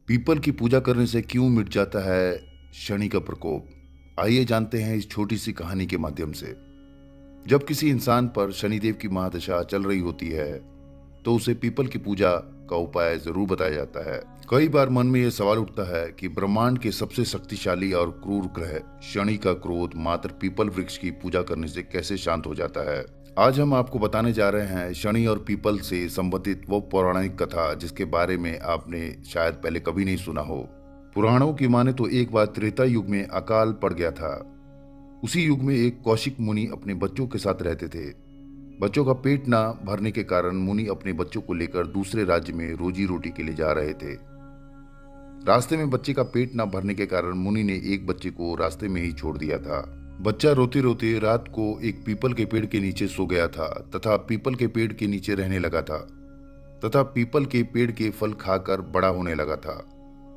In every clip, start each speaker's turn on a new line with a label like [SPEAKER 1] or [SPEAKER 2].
[SPEAKER 1] People की पूजा करने से क्यों मिट जाता है शनि का प्रकोप? आइए जानते हैं इस छोटी सी कहानी के माध्यम से। जब किसी इंसान पर शनिदेव की महादशा चल रही होती है तो उसे पीपल की पूजा का उपाय जरूर बताया जाता है। कई बार मन में यह सवाल उठता है कि ब्रह्मांड के सबसे शक्तिशाली और क्रूर ग्रह शनि का क्रोध मात्र पीपल वृक्ष की पूजा करने से कैसे शांत हो जाता है। आज हम आपको बताने जा रहे हैं शनि और पीपल से संबंधित वो पौराणिक कथा जिसके बारे में आपने शायद पहले कभी नहीं सुना हो। पुराणों की माने तो एक बार त्रेता युग में अकाल पड़ गया था। उसी युग में एक कौशिक मुनि अपने बच्चों के साथ रहते थे। बच्चों का पेट ना भरने के कारण मुनि अपने बच्चों को लेकर दूसरे राज्य में रोजी रोटी के लिए जा रहे थे। रास्ते में बच्चे का पेट ना भरने के कारण मुनि ने एक बच्चे को रास्ते में ही छोड़ दिया था। बच्चा रोते रोते रात को एक पीपल के पेड़ के नीचे सो गया था तथा पीपल के पेड़ के नीचे रहने लगा था तथा पीपल के पेड़ के फल खाकर बड़ा होने लगा था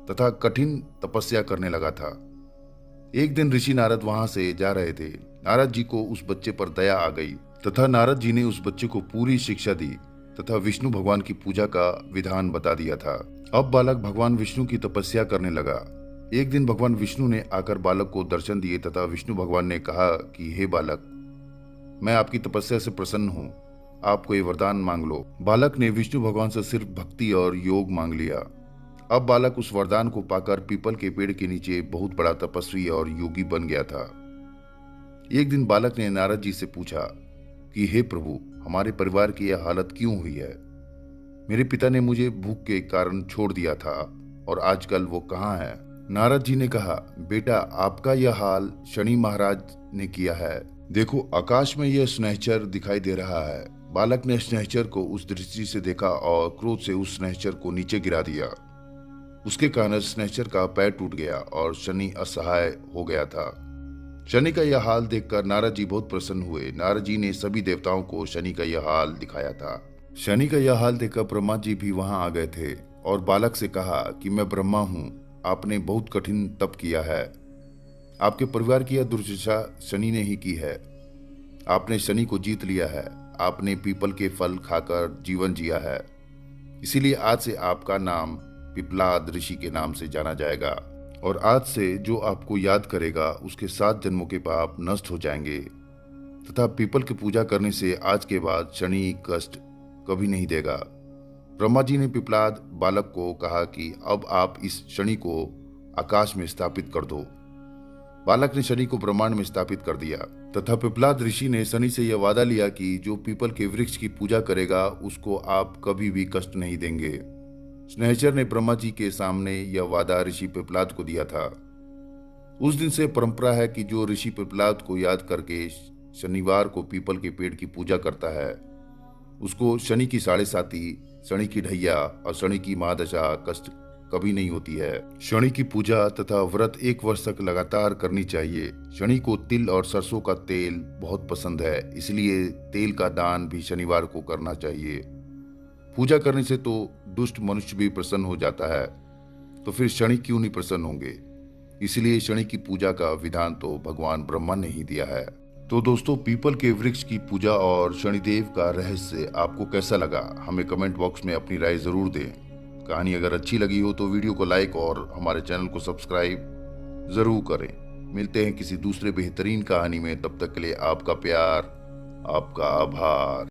[SPEAKER 1] तथा कठिन तपस्या करने लगा था। एक दिन ऋषि नारद वहां से जा रहे थे। नारद जी को उस बच्चे पर दया आ गई तथा नारद जी ने उस बच्चे को पूरी शिक्षा दी तथा विष्णु भगवान की पूजा का विधान बता दिया था। अब बालक भगवान विष्णु की तपस्या करने लगा। एक दिन भगवान विष्णु ने आकर बालक को दर्शन दिए तथा विष्णु भगवान ने कहा कि हे बालक, मैं आपकी तपस्या से प्रसन्न हूँ, आप कोई वरदान मांग लो। बालक ने विष्णु भगवान से सिर्फ भक्ति और योग मांग लिया। अब बालक उस वरदान को पाकर पीपल के पेड़ के नीचे बहुत बड़ा तपस्वी और योगी बन गया था। एक दिन बालक ने नारद जी से पूछा कि हे प्रभु, हमारे परिवार की यह हालत क्यों हुई है? मेरे पिता ने मुझे भूख के कारण छोड़ दिया था और आजकल वो कहाँ है? नारद जी ने कहा, बेटा, आपका यह हाल शनि महाराज ने किया है। देखो, आकाश में यह स्नेहचर दिखाई दे रहा है। बालक ने स्नेहचर को उस दृष्टि से देखा और क्रोध से उस स्नेहचर को नीचे गिरा दिया। उसके कारण स्नेहचर का पैर टूट गया और शनि असहाय हो गया था। शनि का यह हाल देखकर नारद जी बहुत प्रसन्न हुए। नारद जी ने सभी देवताओं को शनि का यह हाल दिखाया था। शनि का यह हाल देखकर ब्रह्मा जी भी वहां आ गए थे और बालक से कहा कि मैं ब्रह्मा हूँ, आपने बहुत कठिन तप किया है। आपके परिवार की यह दुर्दशा शनि ने ही की है। आपने शनि को जीत लिया है। आपने पीपल के फल खाकर जीवन जिया है। इसीलिए आज से आपका नाम पिपलाद ऋषि के नाम से जाना जाएगा और आज से जो आपको याद करेगा उसके 7 जन्मों के पाप नष्ट हो जाएंगे तथा पीपल की पूजा करने से आज के बाद शनि कष्ट कभी नहीं देगा। ब्रह्मा जी ने पिपलाद बालक को कहा कि अब आप इस शनि को आकाश में स्थापित कर दो। बालक ने शनि को ब्रह्मांड में स्थापित कर दिया तथा पिपलाद ऋषि ने शनि से यह वादा लिया कि जो पीपल के वृक्ष की पूजा करेगा उसको आप कभी भी कष्ट नहीं देंगे। स्नेहचर ने ब्रह्मा जी के सामने यह वादा ऋषि पिपलाद को दिया था। उस दिन से परंपरा है कि जो ऋषि पिपलाद को याद करके शनिवार को पीपल के पेड़ की पूजा करता है उसको शनि की साढ़े साती, शनि की ढैया और शनि की महादशा कष्ट कभी नहीं होती है। शनि की पूजा तथा व्रत 1 वर्ष तक लगातार करनी चाहिए। शनि को तिल और सरसों का तेल बहुत पसंद है, इसलिए तेल का दान भी शनिवार को करना चाहिए। पूजा करने से तो दुष्ट मनुष्य भी प्रसन्न हो जाता है, तो फिर शनि क्यों नहीं प्रसन्न होंगे? इसलिए शनि की पूजा का विधान तो भगवान ब्रह्मा ने ही दिया है। तो दोस्तों, पीपल के वृक्ष की पूजा और शनिदेव का रहस्य आपको कैसा लगा? हमें कमेंट बॉक्स में अपनी राय जरूर दें। कहानी अगर अच्छी लगी हो तो वीडियो को लाइक और हमारे चैनल को सब्सक्राइब जरूर करें। मिलते हैं किसी दूसरे बेहतरीन कहानी में। तब तक के लिए आपका प्यार, आपका आभार।